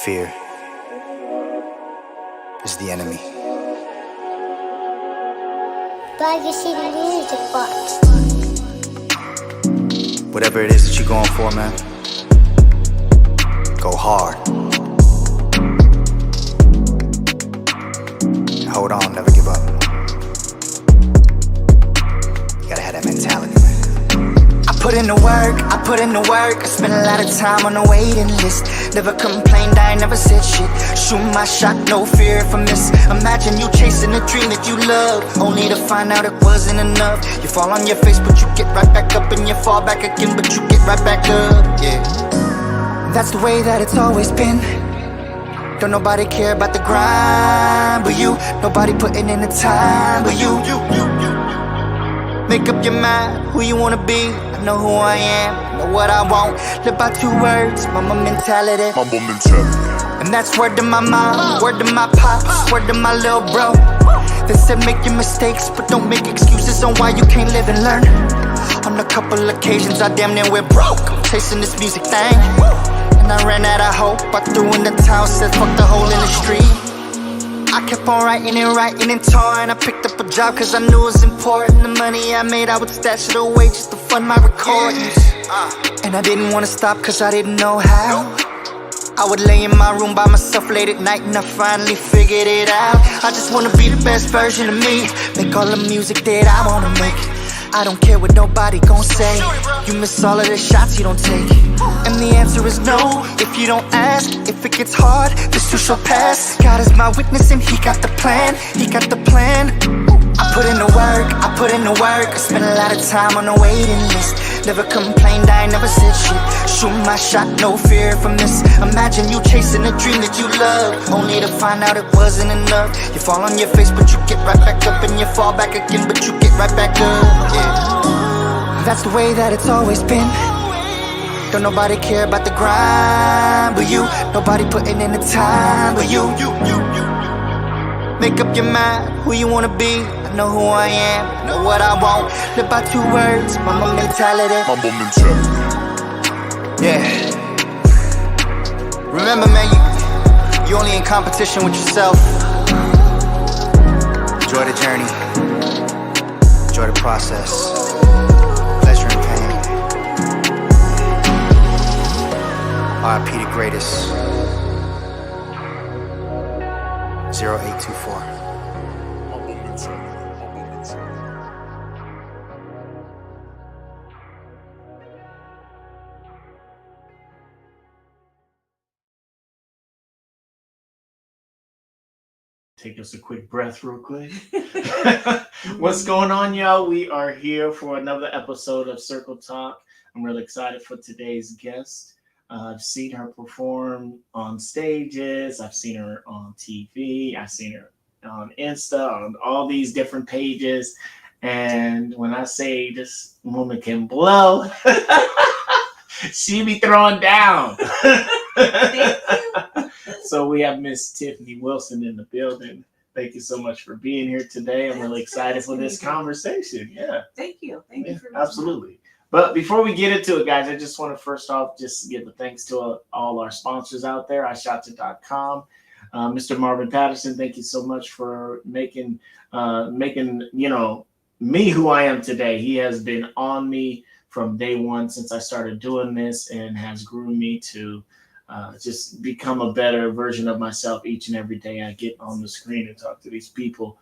Fear is the enemy. Bag City Music Box. Whatever it is that you're going for, man, go hard. And hold on, never give up. You gotta have that mentality, man. I put in the work, I spent a lot of time on the waiting list. Never complained, I ain't never said shit. Shoot my shot, no fear if I miss. Imagine you chasing a dream that you love, only to find out it wasn't enough. You fall on your face, but you get right back up. And you fall back again, but you get right back up, yeah. That's the way that it's always been. Don't nobody care about the grind but you. Nobody putting in the time but you. Make up your mind, who you wanna be. I know who I am, I know what I want. Live by 2 words, mama mentality. And that's word to my mom, word to my pops, word to my little bro. They said make your mistakes, but don't make excuses on why you can't live and learn. On a couple occasions I damn near went broke. I'm chasing this music thing, and I ran out of hope. I threw in the towel, said fuck the hole in the street. I kept on writing and touring. I picked up a job cause I knew it was important. The money I made, I would stash it away just to fund my recordings. And I didn't wanna stop cause I didn't know how. I would lay in my room by myself late at night and I finally figured it out. I just wanna be the best version of me, make all the music that I wanna make. I don't care what nobody gon' say. You miss all of the shots you don't take. And the answer is no, if you don't ask. If it gets hard, this too shall pass. God is my witness and he got the plan. He got the plan. I put in the work, I spent a lot of time on the waiting list. Never complained, I ain't never said shit. Shoot my shot, no fear if I miss. Imagine you chasing a dream that you love, only to find out it wasn't enough. You fall on your face, but you get right back up. And you fall back again, but you get right back up, yeah. That's the way that it's always been. Don't nobody care about the grind but you. Nobody putting in the time but you. Make up your mind, who you wanna be. I know who I am, I know what I want. Live by 2 words, mama mentality. Yeah. Remember, man, you only in competition with yourself. Enjoy the journey. Enjoy the process. Pleasure and pain. R.I.P. the greatest. 0824. Take us a quick breath real quick. What's going on, y'all? We are here for another episode of Circle Talk. I'm really excited for today's guest. I've seen her perform on stages. I've seen her on TV. I've seen her on Insta, on all these different pages. And when I say this woman can blow, she be throwing down. Thank you. So we have Miss Tiffany Wilson in the building. Thank you so much for being here today. I'm really excited for this conversation. Yeah. Thank you. Thank you for absolutely. But before we get into it, guys, I just want to first off just give a thanks to all our sponsors out there, iShotIt.com. Mr. Marvin Patterson, thank you so much for making me who I am today. He has been on me from day one since I started doing this and has groomed me to just become a better version of myself each and every day I get on the screen and talk to these people.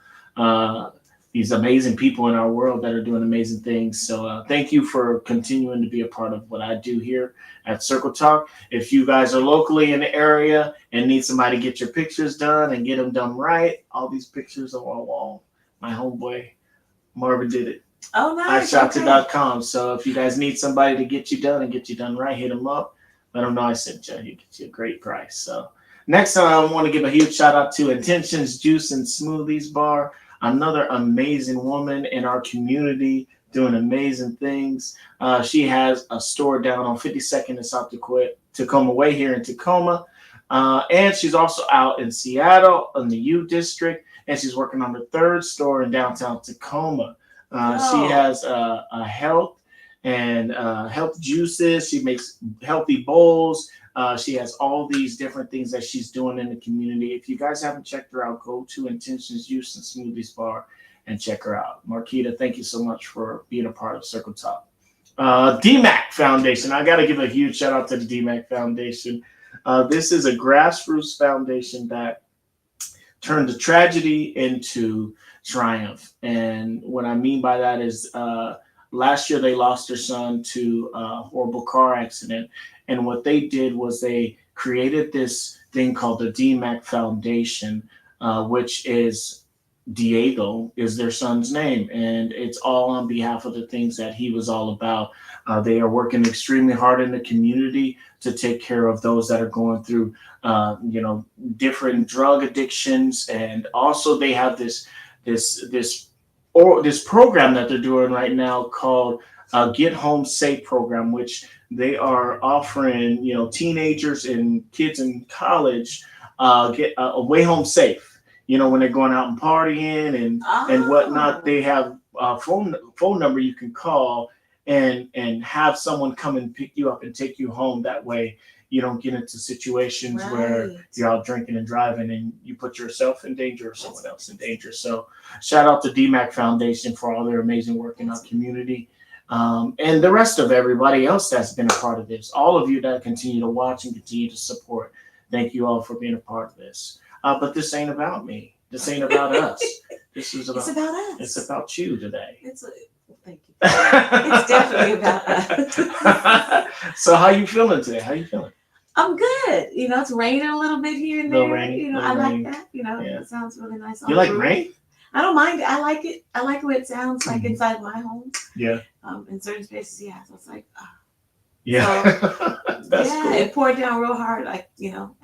These amazing people in our world that are doing amazing things. So thank you for continuing to be a part of what I do here at Circle Talk. If you guys are locally in the area and need somebody to get your pictures done and get them done right, all these pictures are on wall. My homeboy Marvin did it. Oh, nice. iShotIt.com. So if you guys need somebody to get you done and get you done right, hit them up. Let them know I sent you. He'll get you a great price. So next time, I want to give a huge shout out to Intentions Juice and Smoothies Bar. Another amazing woman in our community doing amazing things. She has a store down on 52nd in South Tacoma Way here in Tacoma. And she's also out in Seattle in the U District. And she's working on the 3rd store in downtown Tacoma. She has a health and health juices. She makes healthy bowls, She has all these different things that she's doing in the community. If you guys haven't checked her out, go to Intentions Juice and Smoothies Bar and check her out. Marquita, thank you so much for being a part of Circle Talk. DMAC Foundation. I got to give a huge shout out to the DMAC Foundation. This is a grassroots foundation that turned a tragedy into triumph. And what I mean by that is last year they lost their son to a horrible car accident. And what they did was they created this thing called the DMAC Foundation, which is Diego is their son's name, and it's all on behalf of the things that he was all about. They are working extremely hard in the community to take care of those that are going through, different drug addictions, and also they have this program that they're doing right now called Get Home Safe program, which they are offering, teenagers and kids in college get a way home safe. When they're going out and partying and whatnot, they have a phone number you can call and have someone come and pick you up and take you home. That way you don't get into situations where you're out drinking and driving and you put yourself in danger or someone else in danger. So shout out to DMAC Foundation for all their amazing work in our community. And the rest of everybody else that's been a part of this, all of you that continue to watch and continue to support. Thank you all for being a part of this. But this ain't about me. This ain't about us. This is about, it's about us. It's about you today. Thank you. It's definitely about us. So how you feeling today? How you feeling? I'm good. It's raining a little bit here and Little there. rain, I rain. like that. It sounds really nice. You like rain? I don't mind it. I like it. I like the way it sounds like inside my home. Yeah. In certain spaces, yeah. So it's like, yeah. That's cool. It poured down real hard, like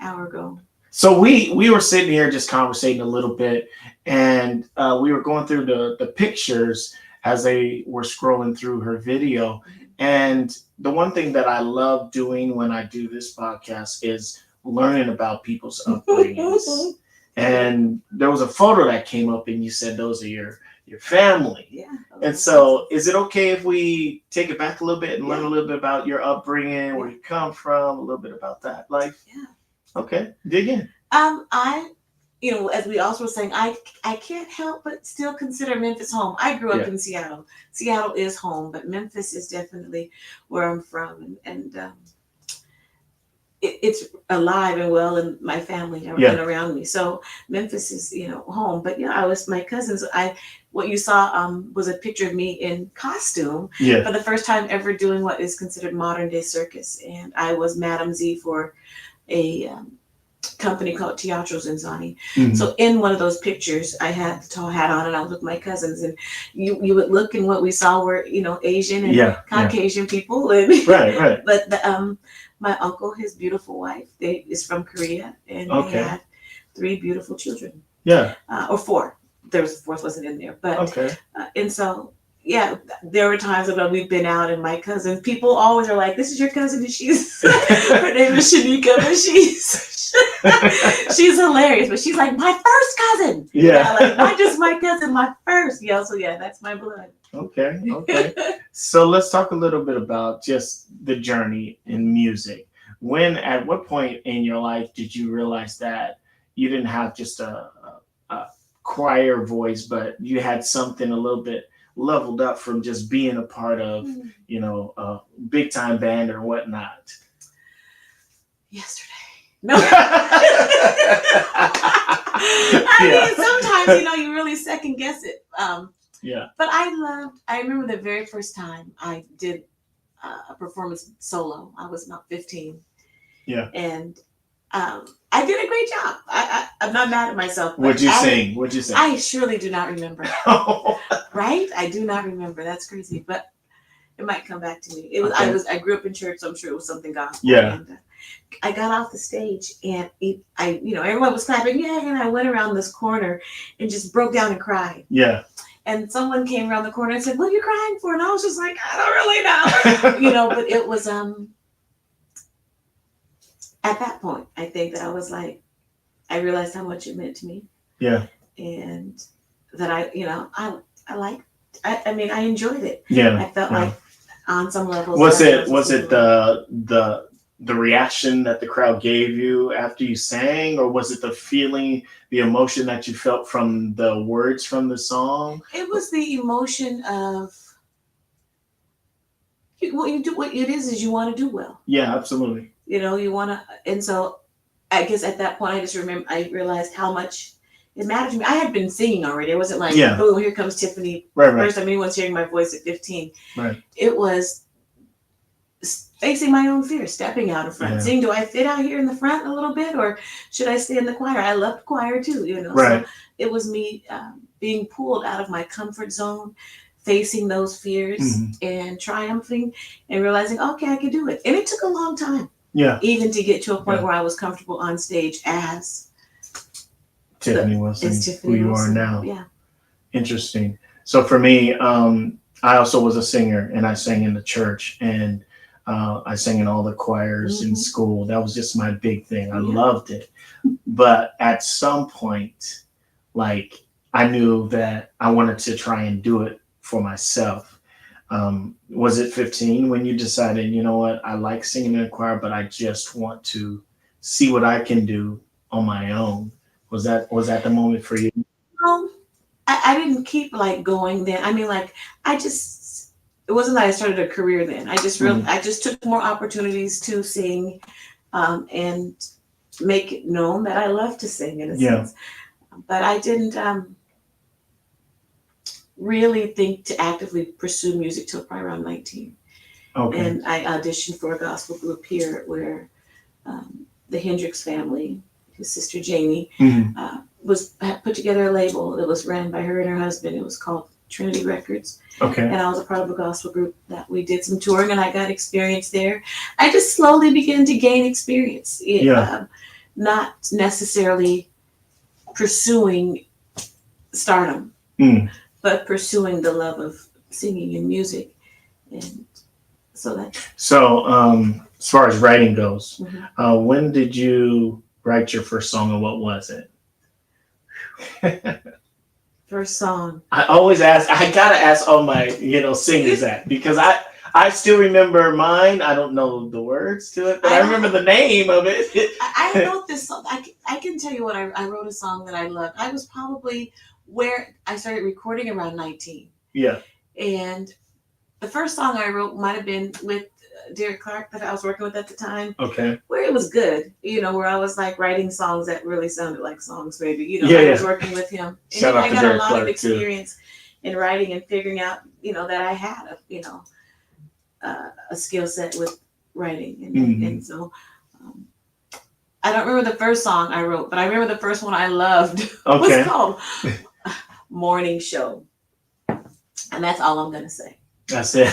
hour ago. So we were sitting here just conversating a little bit, and we were going through the pictures as they were scrolling through her video. And the one thing that I love doing when I do this podcast is learning about people's upbringings. And there was a photo that came up, and you said those are your family. Yeah. And so is it okay if we take it back a little bit and learn a little bit about your upbringing, where you come from, a little bit about that life? Yeah. Okay, dig in. As we also were saying, I can't help but still consider Memphis home. I grew up in Seattle. Seattle is home, but Memphis is definitely where I'm from, and it's alive and well in my family and around me. So Memphis is home. But I was my cousins. What you saw was a picture of me in costume for the first time ever doing what is considered modern day circus, and I was Madame Z for a company called Teatro Zanzani. Mm-hmm. So in one of those pictures, I had the tall hat on and I was with my cousins, and you would look, and what we saw were Asian and Caucasian people, and right. But my uncle, his beautiful wife, is from Korea, and they had 3 beautiful children. Yeah, or 4. There was a 4th wasn't in there, but and so. Yeah, there were times when we've been out, and my cousins, people always are like, "This is your cousin," and she's her name is Shanika, but she's hilarious. But she's like, "My first cousin." Yeah, like not just my cousin, my first. Yeah, so that's my blood. Okay. So let's talk a little bit about just the journey in music. At what point in your life did you realize that you didn't have just a choir voice, but you had something a little bit leveled up from just being a part of, a big time band or whatnot? Yesterday. No. I mean, sometimes, you really second guess it. But I remember the very first time I did a performance solo. I was about 15. Yeah. And I did a great job. I'm not mad at myself. What'd you sing? I surely do not remember. Right? I do not remember. That's crazy, but it might come back to me. I grew up in church, so I'm sure it was something gospel. Yeah. And, I got off the stage, and everyone was clapping, and I went around this corner and just broke down and cried. Yeah. And someone came around the corner and said, "What are you crying for?" And I was just like, "I don't really know," But it was at that point, I think that I was like, I realized how much it meant to me. Yeah. And that I enjoyed it. Yeah. I felt like on some levels. Was it the the reaction that the crowd gave you after you sang, or was it the feeling, the emotion that you felt from the words from the song? It was the emotion of what you do. What it is you want to do well. Yeah, absolutely. You know, you want to, and so I guess at that point, I realized how much it mattered to me. I had been singing already. It wasn't like, oh, here comes Tiffany. Right. First time anyone's hearing my voice at 15. Right. It was facing my own fear, stepping out in front, seeing, do I fit out here in the front a little bit, or should I stay in the choir? I loved choir too, you know. Right. So it was me being pulled out of my comfort zone, facing those fears and triumphing and realizing, okay, I could do it. And it took a long time. Yeah. Even to get to a point where I was comfortable on stage as Tiffany Wilson, Tiffany who you Wilson. are now. Yeah. Interesting. So for me, I also was a singer, and I sang in the church, and I sang in all the choirs in school. That was just my big thing. I loved it. But at some point, like, I knew that I wanted to try and do it for myself. Was it 15 when you decided, you know what, I like singing in a choir, but I just want to see what I can do on my own? Was that the moment for you? I didn't keep like going then. I mean, like, it wasn't that I started a career then. I just took more opportunities to sing and make it known that I love to sing in a sense. But I didn't really think to actively pursue music till probably around 19. Okay. And I auditioned for a gospel group here where the Hendricks family, his sister Jamie, had put together a label that was ran by her and her husband. It was called Trinity Records. Okay. And I was a part of a gospel group that we did some touring, and I got experience there. I just slowly began to gain experience. Not necessarily pursuing stardom, but pursuing the love of singing and music. And so as far as writing goes, when did you write your first song, and what was it? First song. I always ask, I gotta ask all my, singers that, because I still remember mine. I don't know the words to it, but I remember the name of it. I wrote this song. I can tell you what I wrote a song that I loved. I was probably where I started recording around 19. Yeah. And the first song I wrote might have been with Derek Clark that I was working with at the time. Okay. Where it was good, where I was like writing songs that really sounded like songs, maybe, I was working with him. And Shout out to I got Derek a lot Clark of experience in writing and figuring out, that I had, a skill set with writing. And so I don't remember the first song I wrote, but I remember the first one I loved. Okay. was called Morning Show. And that's all I'm going to say. That's it.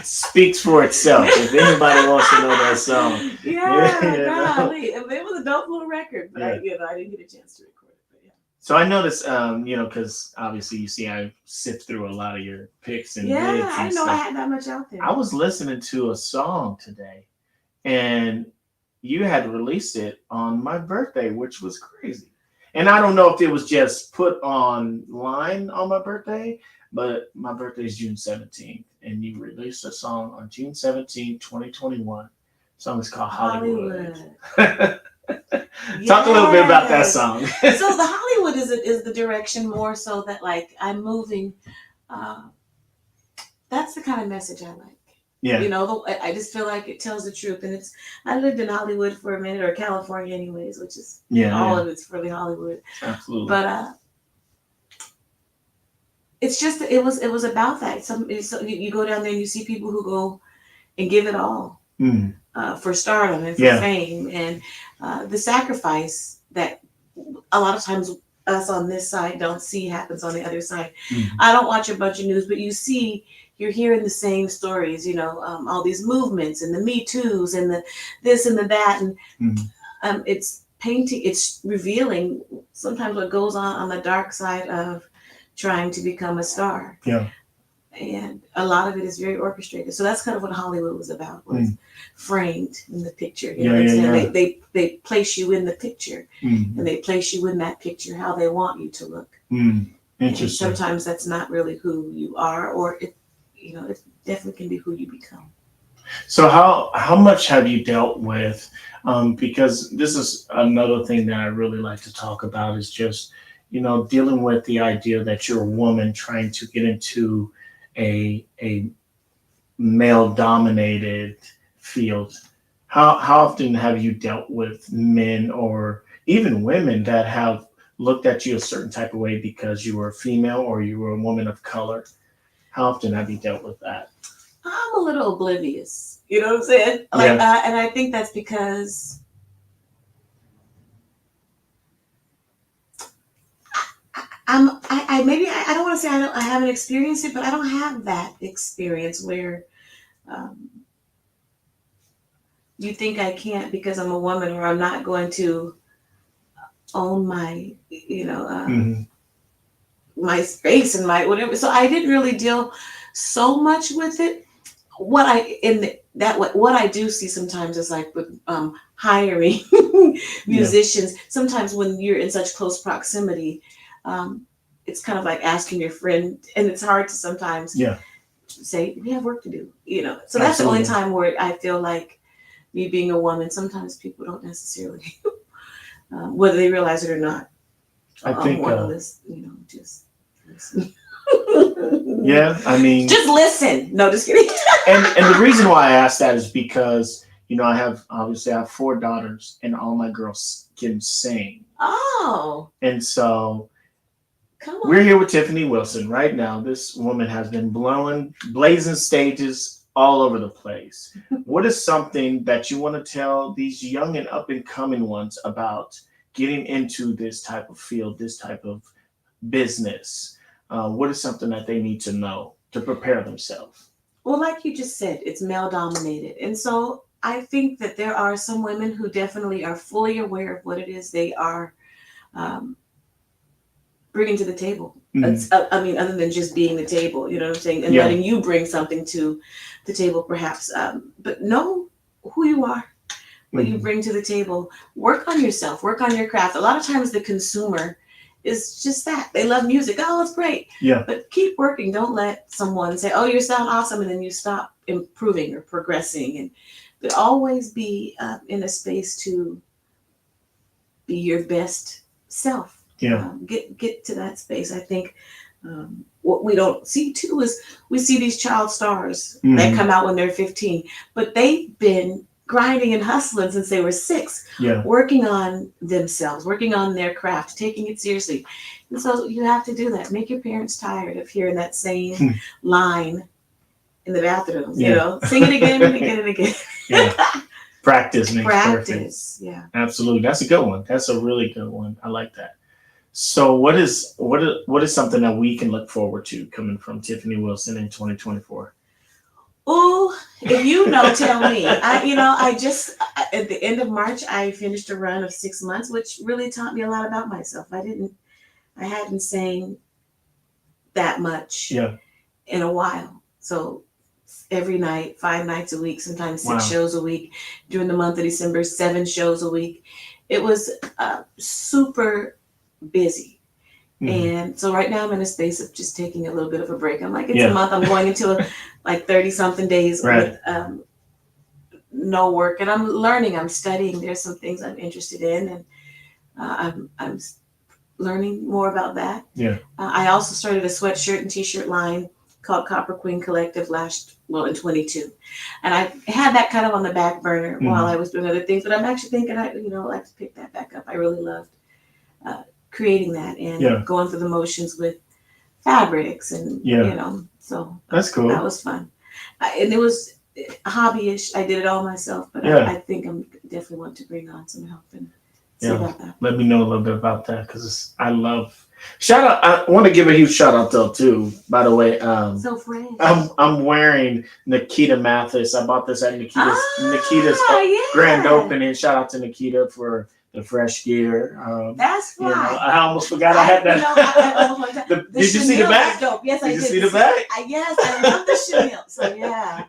Speaks for itself. If anybody wants to know that song. Golly. It was a dope little record, but I didn't get a chance to record it. But So I noticed, because obviously you see I sift through a lot of your picks and vids and I know stuff. I had that much out there. I was listening to a song today, and you had released it on my birthday, which was crazy. And I don't know if it was just put online on my birthday, but my birthday is June 17th, and you released a song on June 17th, 2021. The song is called Hollywood. Talk a little bit about that song. So the Hollywood is the direction more so that like I'm moving. That's the kind of message I like. Yeah. I just feel like it tells the truth, and I lived in Hollywood for a minute, or California anyways, which is all of it's really Hollywood. Absolutely. But it's just it was about that. So you go down there and you see people who go and give it all for stardom and for fame, and the sacrifice that a lot of times us on this side don't see happens on the other side. I don't watch a bunch of news, but you're hearing the same stories, all these movements and the Me Too's and the this and the that, and it's revealing sometimes what goes on the dark side of trying to become a star. Yeah. And a lot of it is very orchestrated. So that's kind of what Hollywood was about, was framed in the picture. They place you in the picture, and they place you in that picture how they want you to look. Interesting. And sometimes that's not really who you are, or it definitely can be who you become. So how much have you dealt with? Because this is another thing that I really like to talk about is just dealing with the idea that you're a woman trying to get into a male dominated field. How often have you dealt with men or even women that have looked at you a certain type of way because you were a female or you were a woman of color? How often have you dealt with that? I'm a little oblivious. You know what I'm saying? Like, Yeah. and I think that's because I don't want to say I haven't experienced it, but I don't have that experience where um, you think I can't because I'm a woman, or I'm not going to own my, Hmm. my space and my whatever. So I didn't really deal so much with it. What I in the, that what I do see sometimes is like with hiring Yeah. musicians. Sometimes when you're in such close proximity, um, it's kind of like asking your friend, and it's hard to sometimes Yeah. say we have work to do. So that's the only Absolutely. time where I feel like me being a woman. Sometimes people don't necessarily, whether they realize it or not, I think. want to listen. Just listen. Yeah. I mean, Just listen. No, just kidding. and the reason why I asked that is because I have four daughters and all my girls can sing, Oh, and so come we're on. here with Tiffany Wilson right now. This woman has been blazing stages all over the place. What is something that you want to tell these young and up and coming ones about getting into this type of field, this type of business? What is something that they need to know to prepare themselves? Well, like you just said, it's male dominated. And so I think that there are some women who definitely are fully aware of what it is they are um, bringing to the table. Mhm. I mean, other than just being the table, you know what I'm saying? And Yeah. letting you bring something to the table, perhaps. But know who you are, what you Mhm. bring to the table. Work on yourself, work on your craft. A lot of times the consumer is just that. They love music. Oh, it's great. Yeah. But keep working. Don't let someone say, oh, you sound awesome. And then you stop improving or progressing. And but always be in a space to be your best self. Yeah. Get to that space. I think what we don't see too is we see these child stars that Mhm. come out when they're 15, but they've been grinding and hustling since they were 6, Yeah. working on themselves, working on their craft, taking it seriously. And so you have to do that. Make your parents tired of hearing that same line in the bathroom. Yeah. Sing it again and again and again. Yeah. Practice makes perfect. Practice. Yeah. Absolutely. That's a good one. That's a really good one. I like that. So what is something that we can look forward to coming from Tiffany Wilson in 2024? Oh, if you know, tell me. I just at the end of March I finished a run of 6 months, which really taught me a lot about myself. I hadn't sang that much Yeah. in a while. So every night, 5 nights a week, sometimes 6 Wow. shows a week. During the month of December, 7 shows a week. It was super busy. Mhm. And so right now I'm in a space of just taking a little bit of a break. I'm like, it's Yeah. a month. I'm going into like 30 something days Right. with no work, and I'm learning. I'm studying. There's some things I'm interested in, and I'm learning more about that. Yeah. I also started a sweatshirt and t-shirt line called Copper Queen Collective in 22, and I had that kind of on the back burner while I was doing other things. But I'm actually thinking I like to pick that back up. I really loved creating that and Yeah. going through the motions with fabrics and Yeah. so That's cool. that was fun. And it was hobbyish. I did it all myself, but Yeah. I think I'm definitely want to bring on some help and see Yeah. about that. Let me know a little bit about that because I love. Shout out! I want to give a huge shout out though too. By the way, So fresh. I'm wearing Nikita Mathis. I bought this at Nikita's yeah. grand opening. Shout out to Nikita for the fresh gear. That's You know, right. I almost forgot I had that. I almost forgot. Did you see the chenille back? was dope. Yes, I Did did. you see the back? Yes, I love the chenille. So yeah.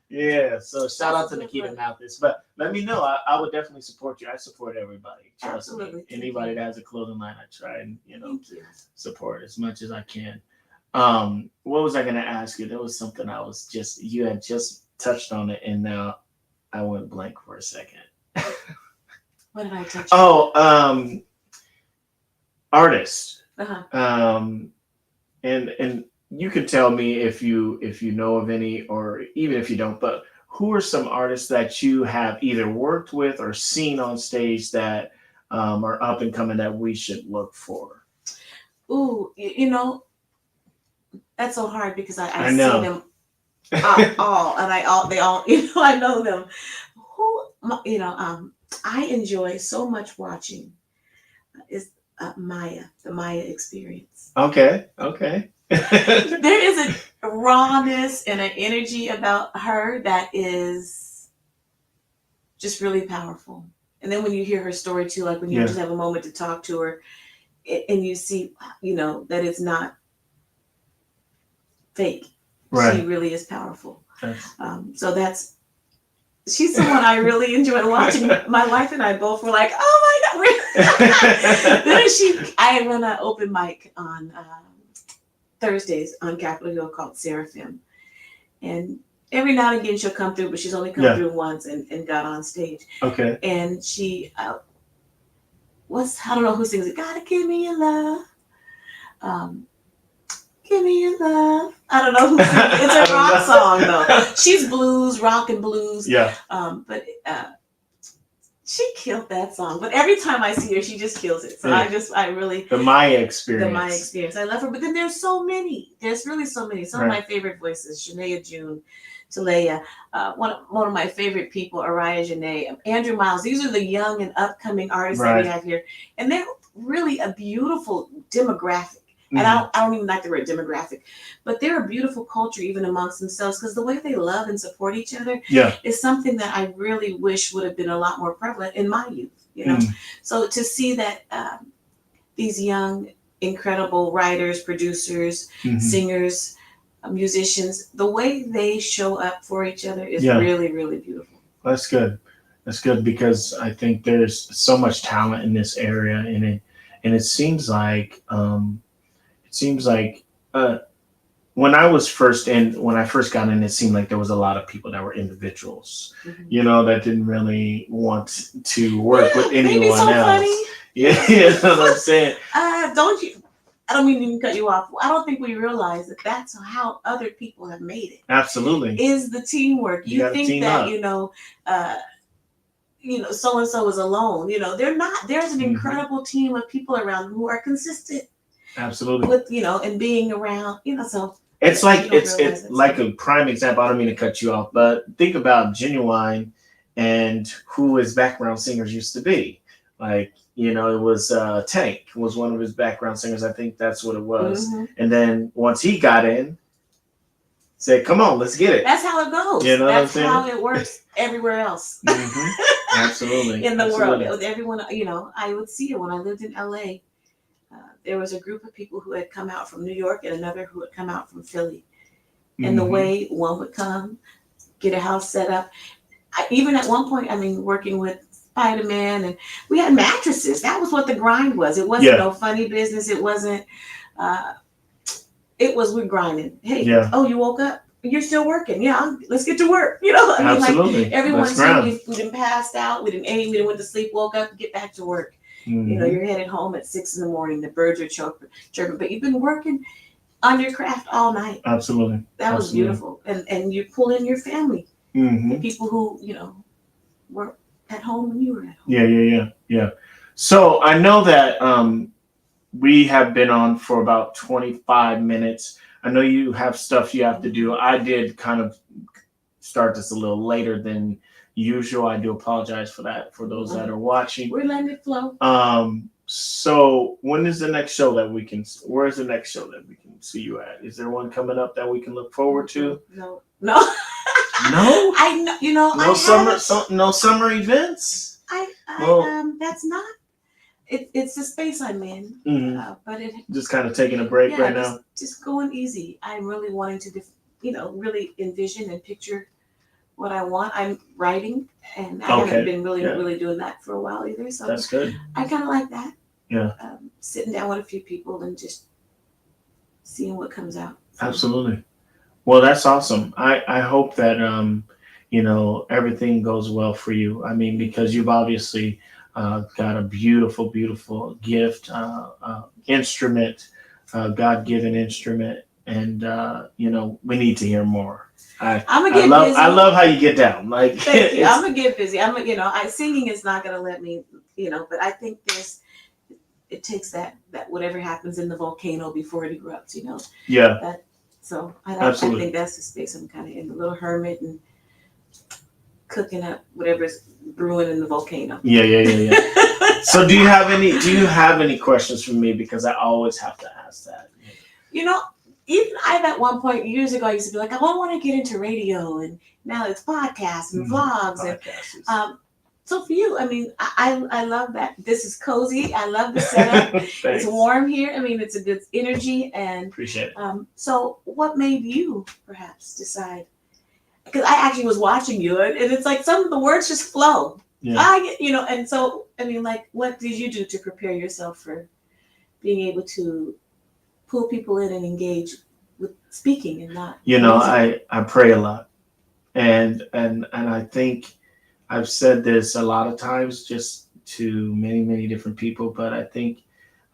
Yeah, so shout out to That's Nikita good. Mathis. But let me know. I would definitely support you. I support everybody. Trust Absolutely. me. Anybody that has a clothing line, I try and Thank you. support as much as I can. What was I gonna ask you? There was something you had just touched on it, and now I went blank for a second. What did I touch? Oh, artists. Uh-huh. And you could tell me if you know of any, or even if you don't. But who are some artists that you have either worked with or seen on stage that are up and coming that we should look for? Ooh, that's so hard because I see know. them all, and they all, I know them. I enjoy so much watching is Maya, the Maya experience. Okay. There is a rawness and an energy about her that is just really powerful. And then when you hear her story too, like when you just have a moment to talk to her, and you see, that it's not fake. Right. She really is powerful. So she's someone I really enjoy watching. My wife and I both were like, oh my God, really? Then I run an open mic on Thursdays on Capitol Hill called Seraphim. And every now and again she'll come through, but she's only come through once and got on stage. Okay. And she, I don't know who sings it. Gotta give me your love. Give me your love. I don't know who sings it. It's a rock song though. She's blues, rock and blues. Yeah. But she killed that song. But every time I see her, she just kills it. So I really the Maya experience. The Maya experience. I love her. But then there's so many. There's really so many. Some of my favorite voices: Shania June, Talaya. One of my favorite people, Araya Janae, Andrew Miles. These are the young and upcoming artists that we have here, and they're really a beautiful demographic. And I don't even like the word demographic, but they're a beautiful culture even amongst themselves, because the way they love and support each other is something that I really wish would have been a lot more prevalent in my youth. So to see that these young, incredible writers, producers, singers, musicians, the way they show up for each other is really, really beautiful. That's good. That's good, because I think there's so much talent in this area, and it seems like. When I first got in, it seemed like there was a lot of people that were individuals, that didn't really want to work with anyone else. Funny. Yeah, you know what I'm saying? I don't mean to even cut you off. I don't think we realize that that's how other people have made it. Absolutely. Is the teamwork. You think that, so and so is alone. They're not. There's an incredible team of people around who are consistent. Absolutely. With and being around, so it's like it's like a prime example. I don't mean to cut you off, but think about Genuine and who his background singers used to be. Like, it was Tank was one of his background singers. I think that's what it was. And then once he got in, said, "Come on, let's get it." That's how it goes. That's how it works everywhere else. Absolutely. In the world, with everyone, I would see it when I lived in LA. There was a group of people who had come out from New York and another who had come out from Philly. And the way one would come, get a house set up. Even at one point, working with Spider-Man, and we had mattresses. That was what the grind was. It wasn't no funny business. It wasn't, we're grinding. Hey, you woke up? You're still working. Yeah, let's get to work. Absolutely. Like everyone's we didn't passed out. We didn't eat. We didn't went to sleep, woke up, get back to work. You're headed home at 6 a.m. The birds are chirping, but you've been working on your craft all night. Absolutely. That was beautiful. And you pull in your family, the people who, were at home when you were at home. Yeah. So I know that we have been on for about 25 minutes. I know you have stuff you have to do. I did kind of start this a little later than usual. I do apologize for that for those that are watching. We're letting it flow. So where's the next show that we can see you at? Is there one coming up that we can look forward to? No. No? I know, No summer events? That's not. It's the space I'm in. But it just kind of taking a break right now. Just going easy. I'm really wanting to, really envision and picture what I want. I'm writing, and I haven't been really doing that for a while either. So that's good. I kind of like that. Yeah. Sitting down with a few people and just seeing what comes out. So. Absolutely. Well, that's awesome. I hope that everything goes well for you. I mean, because you've obviously got a beautiful, beautiful gift, instrument, God-given instrument, and we need to hear more. I'm gonna get busy. I love how you get down. Like, thank you. I'm gonna get busy. Singing is not gonna let me, but I think it takes that whatever happens in the volcano before it erupts, Yeah. So I Absolutely. think that's the space I'm kind of in, the little hermit and cooking up whatever's brewing in the volcano. Yeah. So do you have any questions for me? Because I always have to ask that. Even at one point years ago, I used to be like, I want to get into radio, and now it's podcasts and vlogs. And so for you, I mean, I love that. This is cozy. I love the setup. It's warm here. I mean, it's a good energy, and appreciate it. So what made you perhaps decide? Because I actually was watching you, and it's like some of the words just flow. Yeah. And so I mean, like, what did you do to prepare yourself for being able to pull people in and engage with speaking and not? I pray a lot, and I think I've said this a lot of times just to many, many different people, but I think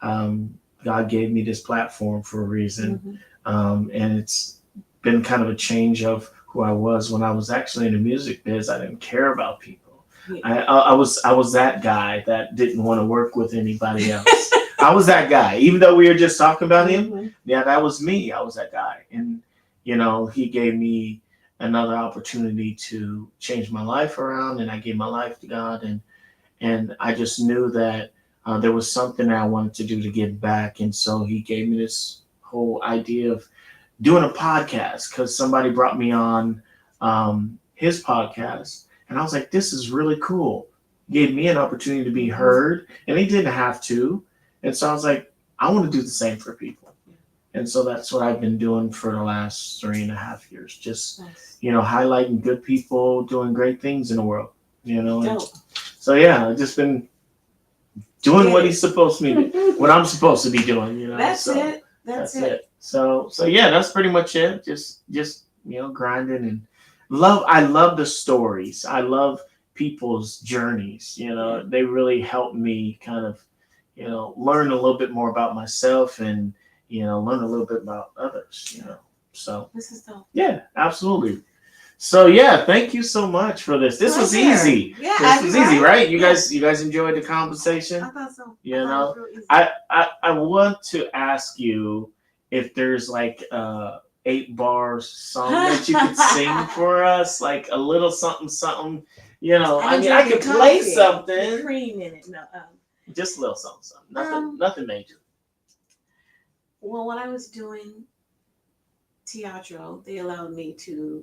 God gave me this platform for a reason. And it's been kind of a change of who I was when I was actually in the music biz. I didn't care about people. Yeah. I was that guy that didn't want to work with anybody else. I was that guy, even though we were just talking about him. Yeah, that was me. I was that guy. And, he gave me another opportunity to change my life around, and I gave my life to God. And I just knew that there was something that I wanted to do to give back. And so he gave me this whole idea of doing a podcast, because somebody brought me on his podcast. And I was like, this is really cool. He gave me an opportunity to be heard, and he didn't have to. And so I was like, I want to do the same for people. And so that's what I've been doing for the last 3.5 years. Just, highlighting good people doing great things in the world, And so, yeah, I've just been doing what he's supposed to be, what I'm supposed to be doing, That's it. That's it. So yeah, that's pretty much it. Just, grinding and I love the stories. I love people's journeys. They really help me kind of, learn a little bit more about myself and, learn a little bit about others, So this is dope. Yeah, absolutely. So yeah, thank you so much for this. This was easy. Yeah, this was easy, right? You guys enjoyed the conversation? I thought so. I want to ask you if there's like 8-bar song that you could sing for us, like a little something. I could play something. Cream in it. No, just a little something. Nothing major. Well, when I was doing teatro, they allowed me to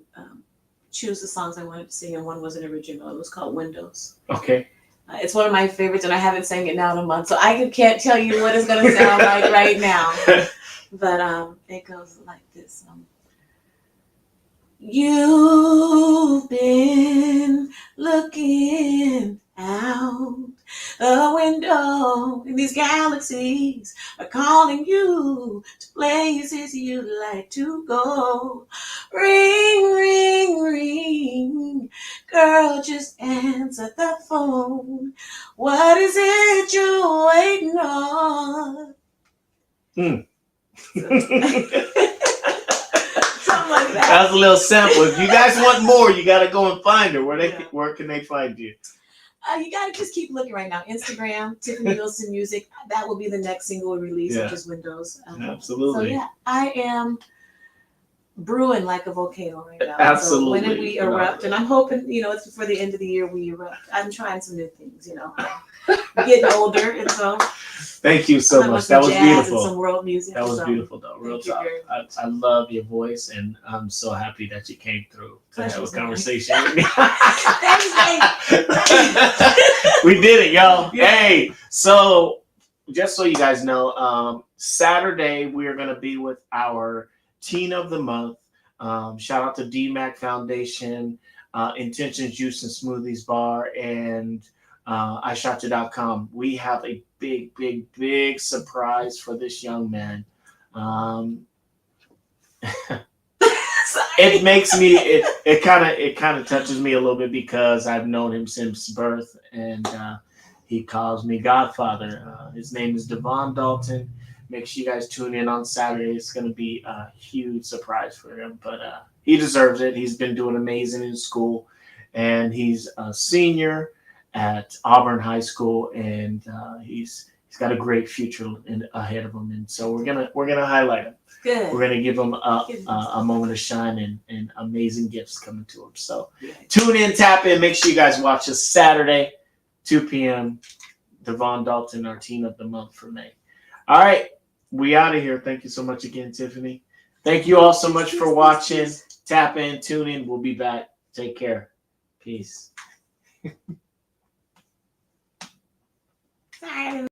choose the songs I wanted to sing, and one was an original. It was called Windows. Okay. It's one of my favorites, and I haven't sang it now in a month, so I can't tell you what it's going to sound like right now. But it goes like this. You've been looking out the window, and these galaxies are calling you to places you'd like to go. Ring, ring, ring. Girl, just answer the phone. What is it you're waiting on? Something like that. That was a little sample. If you guys want more, you got to go and find her. Where can they find you? You got to just keep looking right now. Instagram, Tiffany Wilson Music. That will be the next single release, which is Windows. Absolutely. So yeah, I am brewing like a volcano right now. Absolutely. So when we erupt, and I'm hoping, it's before the end of the year we erupt. I'm trying some new things, I'm getting older, and so. Thank you so much. That was beautiful. And some world music. That was beautiful, though. Real talk. I love your voice, and I'm so happy that you came through to have a conversation with me. Thanks, we did it, y'all. Yeah. Hey, so just so you guys know, Saturday we are going to be with our Teen of the Month. Shout out to DMAC Foundation, Intentions Juice and Smoothies Bar, and iShotYou.com. We have a big surprise for this young man. it makes me it kind of touches me a little bit because I've known him since birth, and he calls me Godfather. His name is Devon Dalton. Make sure you guys tune in on Saturday. It's going to be a huge surprise for him, but he deserves it. He's been doing amazing in school, and he's a senior at Auburn High School, and he's got a great future ahead of him. And so we're gonna highlight him. Good. We're gonna give him a moment of shine and amazing gifts coming to him. So tune in, tap in. Make sure you guys watch us Saturday, 2 p.m. Devon Dalton, our Teen of the Month for May. All right, we out of here. Thank you so much again, Tiffany. Thank you all so much for watching. Tap in, tune in. We'll be back. Take care. Peace. Sorry.